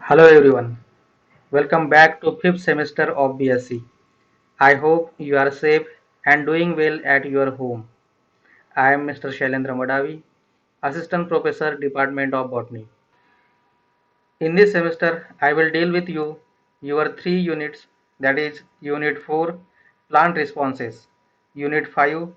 Hello everyone, welcome back to 5th semester of BSc. I hope you are safe and doing well at your home. I am Mr. Shailendra Madavi, Assistant Professor, Department of Botany. In this semester, I will deal with you your three units, that is Unit 4, Plant Responses, Unit 5,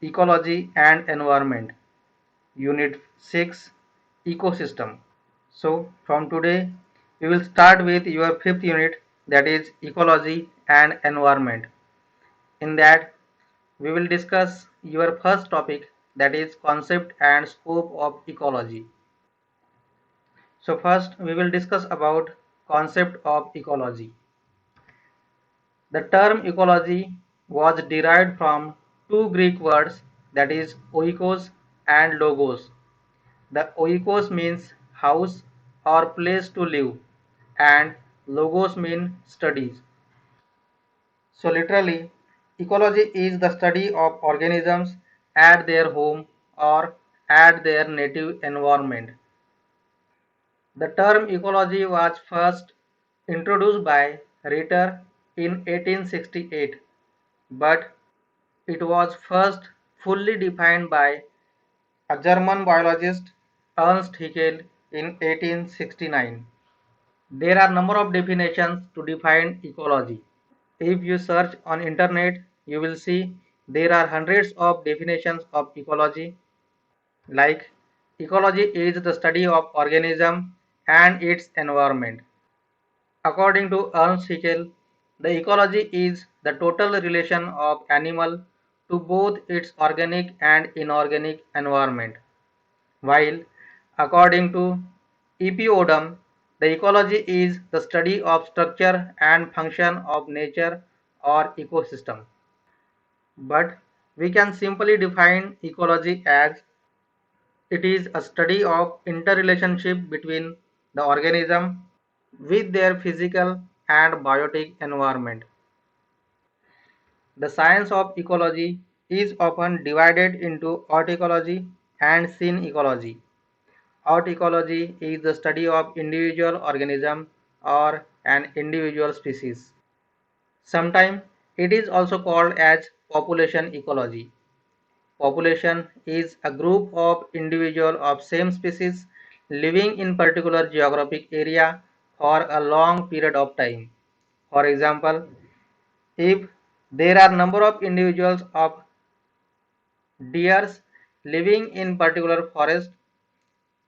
Ecology and Environment, Unit 6, Ecosystem. So from today we will start with your fifth unit, that is ecology and environment. In that we will discuss your first topic, that is concept and scope of ecology. So first we will discuss about concept of ecology. The term ecology was derived from two Greek words, that is oikos and logos. The oikos means house or place to live and logos mean studies. So literally, ecology is the study of organisms at their home or at their native environment. The term ecology was first introduced by Ritter in 1868, but it was first fully defined by a German biologist, Ernst Haeckel, in 1869. There are number of definitions to define ecology. If you search on internet, you will see there are hundreds of definitions of ecology. Like, ecology is the study of organism and its environment. According to Ernst Haeckel, the ecology is the total relation of animal to both its organic and inorganic environment. While according to E.P. Odum, the ecology is the study of structure and function of nature or ecosystem. But we can simply define ecology as it is a study of interrelationship between the organism with their physical and biotic environment. The science of ecology is often divided into earth ecology and scene ecology. Earth ecology is the study of individual organism or an individual species. Sometimes it is also called as population ecology. Population is a group of individuals of same species living in particular geographic area for a long period of time. For example, if there are number of individuals of deers living in particular forest,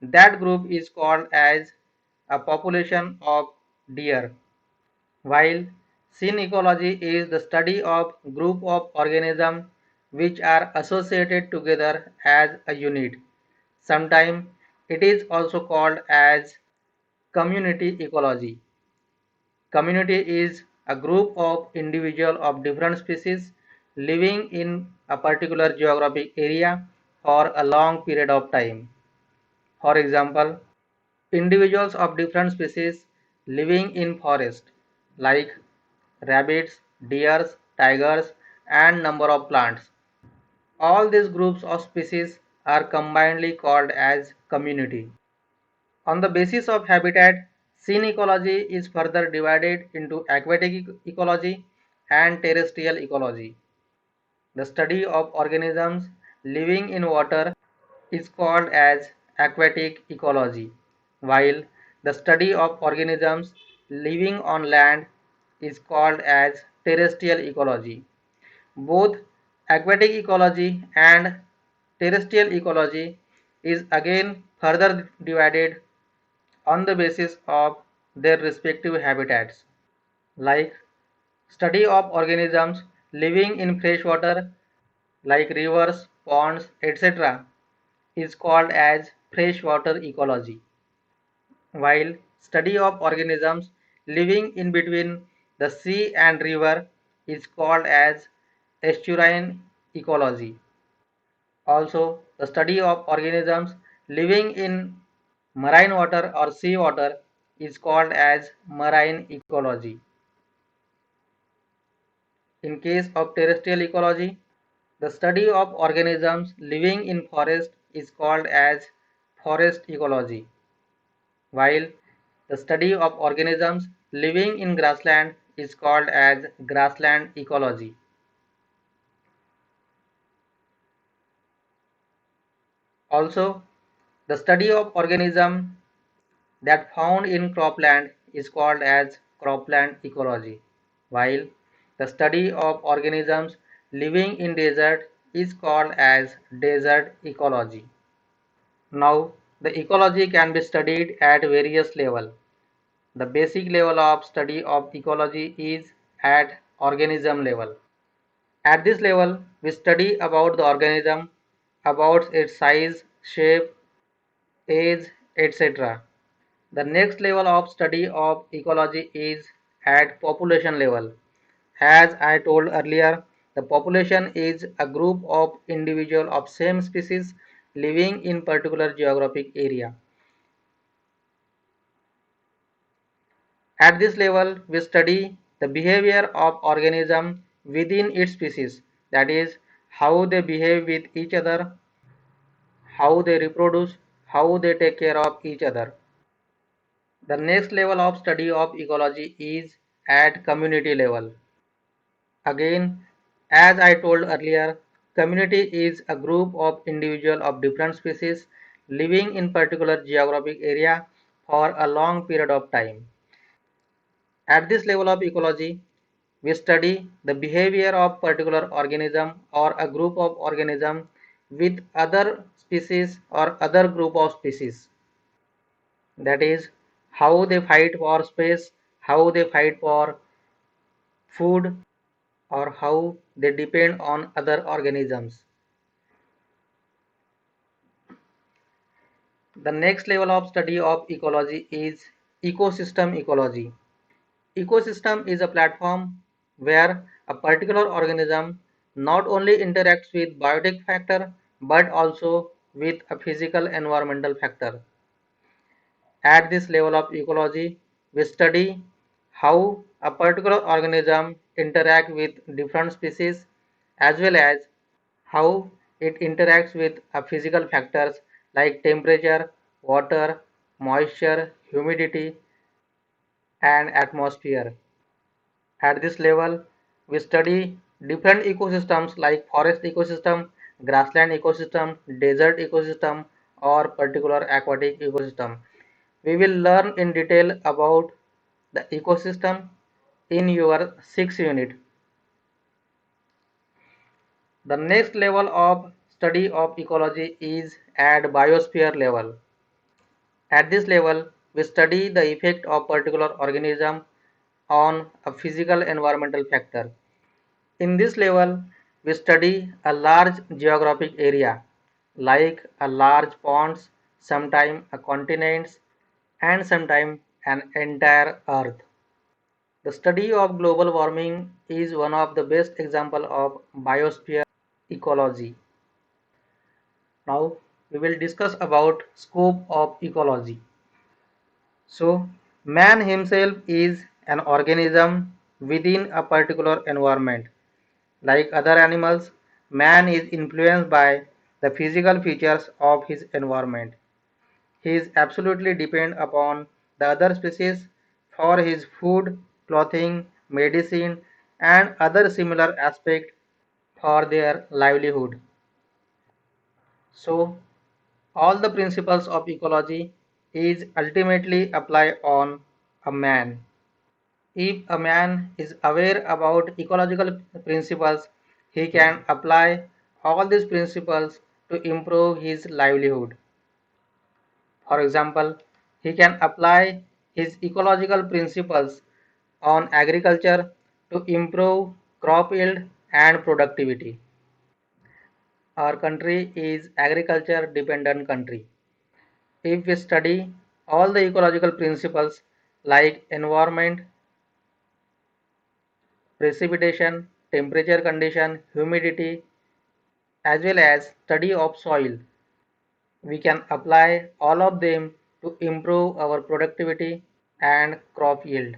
that group is called as a population of deer. While scene ecology is the study of group of organisms which are associated together as a unit. Sometimes it is also called as community ecology. Community is a group of individuals of different species living in a particular geographic area for a long period of time. For example, individuals of different species living in forest like rabbits, deers, tigers and number of plants. All these groups of species are combinedly called as community. On the basis of habitat, scene ecology is further divided into aquatic ecology and terrestrial ecology. The study of organisms living in water is called as aquatic ecology, while the study of organisms living on land is called as terrestrial ecology. Both aquatic ecology and terrestrial ecology is again further divided on the basis of their respective habitats, like study of organisms living in fresh water like rivers, ponds, etc. is called as freshwater ecology, while study of organisms living in between the sea and river is called as estuarine ecology. Also, the study of organisms living in marine water or sea water is called as marine ecology. In case of terrestrial ecology, the study of organisms living in forest is called as forest ecology, while The study of organisms living in grassland is called as grassland ecology. Also, the study of organisms that found in cropland is called as cropland ecology, while the study of organisms living in desert is called as desert ecology. Now, the ecology can be studied at various levels. The basic level of study of ecology is at organism level. At this level, we study about the organism, about its size, shape, age, etc. The next level of study of ecology is at population level. As I told earlier, the population is a group of individuals of same species living in particular geographic area. At this level, we study the behavior of organism within its species, that is, how they behave with each other, how they reproduce, how they take care of each other. The next level of study of ecology is at community level. Again, as I told earlier, community is a group of individuals of different species living in particular geographic area for a long period of time. At this level of ecology, we study the behavior of particular organism or a group of organism with other species or other group of species. That is, how they fight for space, how they fight for food, or how they depend on other organisms. The next level of study of ecology is ecosystem ecology. Ecosystem is a platform where a particular organism not only interacts with biotic factor but also with a physical environmental factor. At this level of ecology, we study how a particular organism interact with different species as well as how it interacts with physical factors like temperature, water, moisture, humidity, and atmosphere. At this level, we study different ecosystems like forest ecosystem, grassland ecosystem, desert ecosystem, or particular aquatic ecosystem. We will learn in detail about the ecosystem in your 6th unit. The next level of study of ecology is at biosphere level. At this level, we study the effect of particular organism on a physical environmental factor. In this level, we study a large geographic area like a large ponds, sometimes a continents, and sometimes an entire earth. The study of global warming is one of the best example of biosphere ecology. Now we will discuss about scope of ecology. So man himself is an organism within a particular environment. Like other animals, man is influenced by the physical features of his environment. He is absolutely dependent upon the other species for his food, clothing, medicine, and other similar aspects for their livelihood. So, all the principles of ecology is ultimately applied on a man. If a man is aware about ecological principles, he can apply all these principles to improve his livelihood. For example, he can apply his ecological principles on agriculture to improve crop yield and productivity. Our country is agriculture dependent country. If we study all the ecological principles like environment, precipitation, temperature condition, humidity, as well as study of soil, we can apply all of them to improve our productivity and crop yield.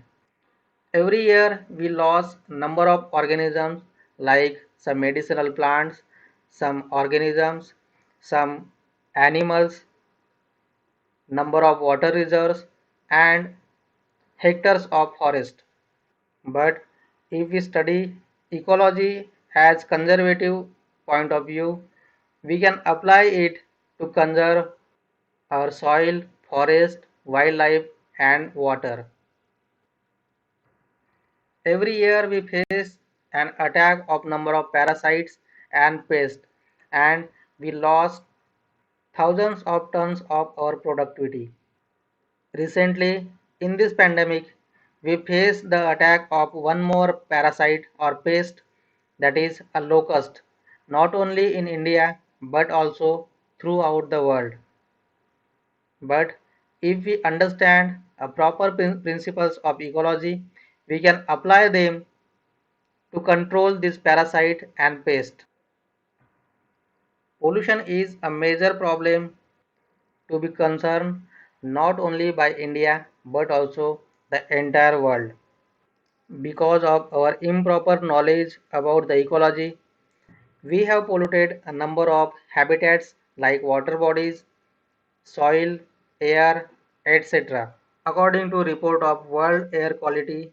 Every year we lose number of organisms like some medicinal plants, some organisms, some animals, number of water reserves, and hectares of forest. But if we study ecology as conservative point of view, we can apply it to conserve our soil, forest, wildlife and water. Every year we face an attack of number of parasites and pests, and we lost thousands of tons of our productivity. Recently, in this pandemic, we face the attack of one more parasite or pest, that is a locust, not only in India but also throughout the world. But if we understand a proper principles of ecology, we can apply them to control this parasite and pest. Pollution is a major problem to be concerned not only by India but also the entire world. Because of our improper knowledge about the ecology, we have polluted a number of habitats like water bodies, soil, air, etc. According to report of World Air Quality,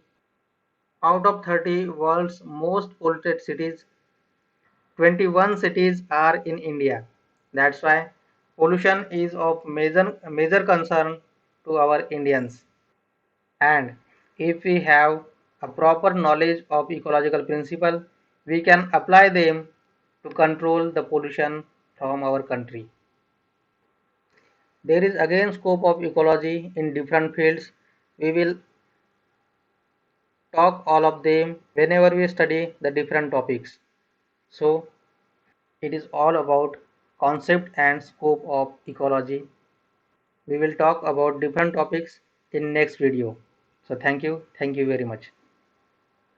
out of 30 world's most polluted cities, 21 cities are in India. That's why pollution is of major concern to our Indians. And if we have a proper knowledge of ecological principle, we can apply them to control the pollution from our country. There is again scope of ecology in different fields. We will talk all of them whenever we study the different topics. So it is all about concept and scope of ecology. We will talk about different topics in next video. So thank you very much.